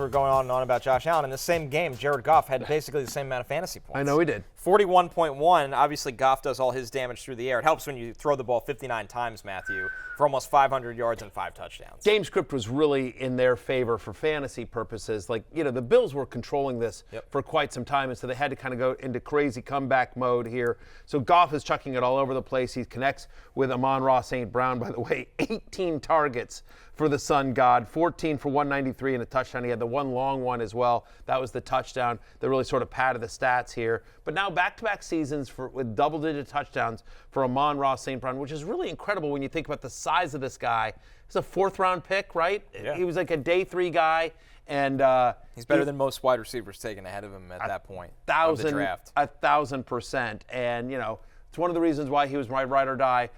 were going on and on about Josh Allen. In the same game, Jared Goff had basically the same amount of fantasy points. I know he did. 41.1. Obviously, Goff does all his damage through the air. It helps when you throw the ball 59 times, Matthew, for almost 500 yards and 5 touchdowns. Game script was really in their favor for fantasy purposes. Like, you know, the Bills were controlling this for quite some time, and so they had to kind of go into crazy comeback mode here. So Goff is chucking it all over the place. He connects with Amon-Ra St. Brown, by the way, 18 targets for the Sun God, 14 for 193 and a touchdown. He had the one long one as well. That was the touchdown that really sort of padded the stats here. But now back-to-back seasons with double-digit touchdowns for Amon-Ra St. Brown, which is really incredible when you think about the size of this guy. He's a fourth-round pick, right? Yeah. He was like a day 3 guy. And he's better than most wide receivers taken ahead of him at that point of the draft. 1,000%. And, you know, it's one of the reasons why he was my ride or die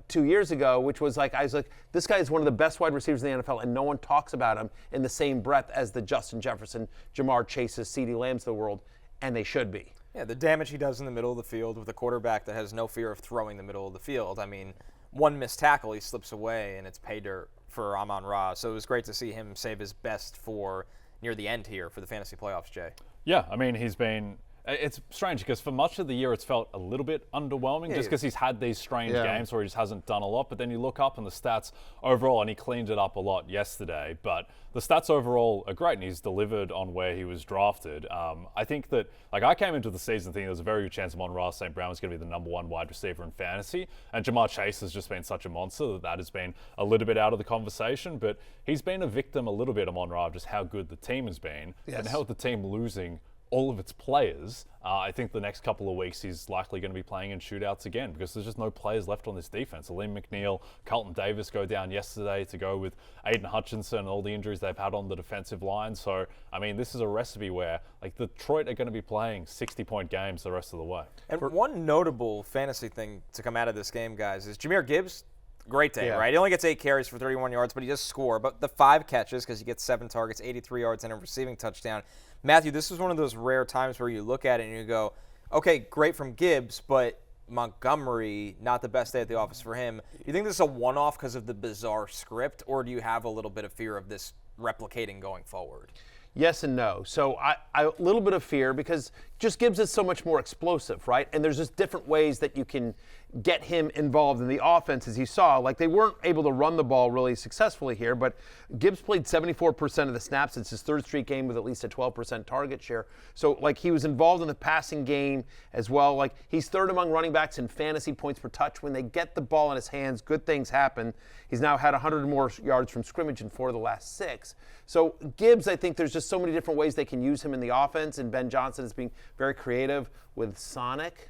2 years ago, which was like, I was like, this guy is one of the best wide receivers in the NFL, and no one talks about him in the same breath as the Justin Jefferson, Jamar Chases, CeeDee Lambs of the world, and they should be. Yeah, the damage he does in the middle of the field with a quarterback that has no fear of throwing the middle of the field. I mean, one missed tackle, he slips away, and it's pay dirt for Amon-Ra. So it was great to see him save his best for near the end here for the fantasy playoffs, Jay. Yeah, I mean, he's been... It's strange because for much of the year it's felt a little bit underwhelming just because he's had these strange games where he just hasn't done a lot. But then you look up and the stats overall, and he cleaned it up a lot yesterday. But the stats overall are great, and he's delivered on where he was drafted. I think that, like, I came into the season thinking there was a very good chance Amon-Ra St. Brown was going to be the #1 wide receiver in fantasy. And Jamar Chase has just been such a monster that has been a little bit out of the conversation. But he's been a victim a little bit, Amon-Ra, of just how good the team has been. And how the team losing all of its players, I think the next couple of weeks he's likely going to be playing in shootouts again because there's just no players left on this defense. Aleem McNeil, Carlton Davis go down yesterday to go with Aiden Hutchinson and all the injuries they've had on the defensive line. So, I mean, this is a recipe where, like, Detroit are going to be playing 60-point games the rest of the way. And one notable fantasy thing to come out of this game, guys, is Jahmyr Gibbs. Great day, right? He only gets 8 carries for 31 yards, but he does score. But the 5 catches, because he gets 7 targets, 83 yards, and a receiving touchdown. Matthew, this is one of those rare times where you look at it and you go, okay, great from Gibbs, but Montgomery, not the best day at the office for him. Do you think this is a one-off because of the bizarre script, or do you have a little bit of fear of this replicating going forward? Yes and no. So a little bit of fear because just Gibbs is so much more explosive, right? And there's just different ways that you can get him involved in the offense, as you saw. Like, they weren't able to run the ball really successfully here, but Gibbs played 74% of the snaps. It's his 3rd straight game with at least a 12% target share. So, like, he was involved in the passing game as well. Like, he's 3rd among running backs in fantasy points per touch. When they get the ball in his hands, good things happen. He's now had 100 more yards from scrimmage in 4 of the last 6. So Gibbs, I think there's just so many different ways they can use him in the offense, and Ben Johnson is being very creative with Sonic.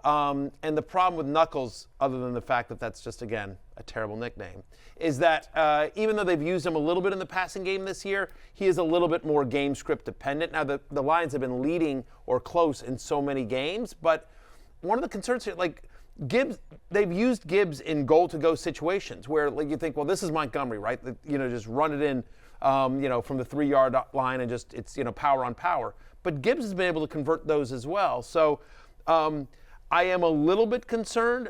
And the problem with Knuckles, other than the fact that that's just, again, a terrible nickname, is that even though they've used him a little bit in the passing game this year, he is a little bit more game script dependent. Now, the Lions have been leading or close in so many games, but one of the concerns here, like, Gibbs, they've used Gibbs in goal-to-go situations where, like, you think, well, this is Montgomery, right? You know, just run it in, you know, from the 3-yard line and just, it's, you know, power on power. But Gibbs has been able to convert those as well. So I am a little bit concerned,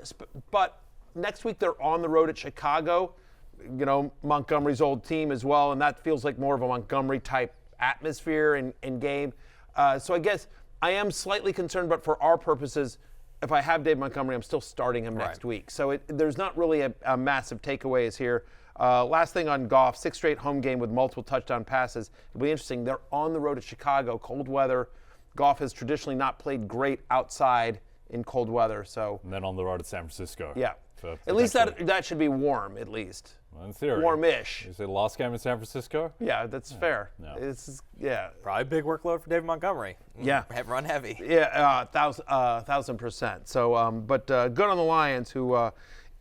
but next week they're on the road at Chicago, you know, Montgomery's old team as well, and that feels like more of a Montgomery-type atmosphere and game. So I guess I am slightly concerned, but for our purposes, if I have Dave Montgomery, I'm still starting him next week. So there's not really a massive takeaways here. Last thing on Goff, 6th straight home game with multiple touchdown passes. It'll be interesting. They're on the road at Chicago, cold weather. Goff has traditionally not played great outside in cold weather. So and then on the road at San Francisco. Yeah. At least that should be warm, at least. Well, in theory. Warmish. Is it the last game in San Francisco? Yeah, that's fair. No. Probably big workload for David Montgomery. Yeah. Run heavy. Yeah, 1,000%. So, but good on the Lions who,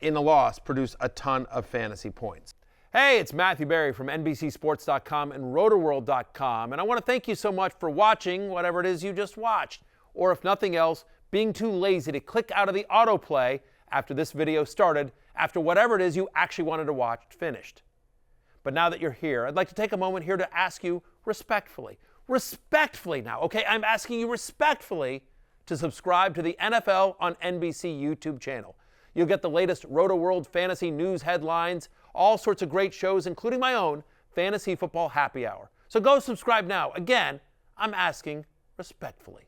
in the loss, produce a ton of fantasy points. Hey, it's Matthew Berry from NBCSports.com and RotoWorld.com, and I want to thank you so much for watching whatever it is you just watched, or if nothing else, being too lazy to click out of the autoplay after this video started, after whatever it is you actually wanted to watch finished. But now that you're here, I'd like to take a moment here to ask you respectfully now, okay? I'm asking you respectfully to subscribe to the NFL on NBC YouTube channel. You'll get the latest Roto World fantasy news headlines, all sorts of great shows, including my own, Fantasy Football Happy Hour. So go subscribe now. Again, I'm asking respectfully.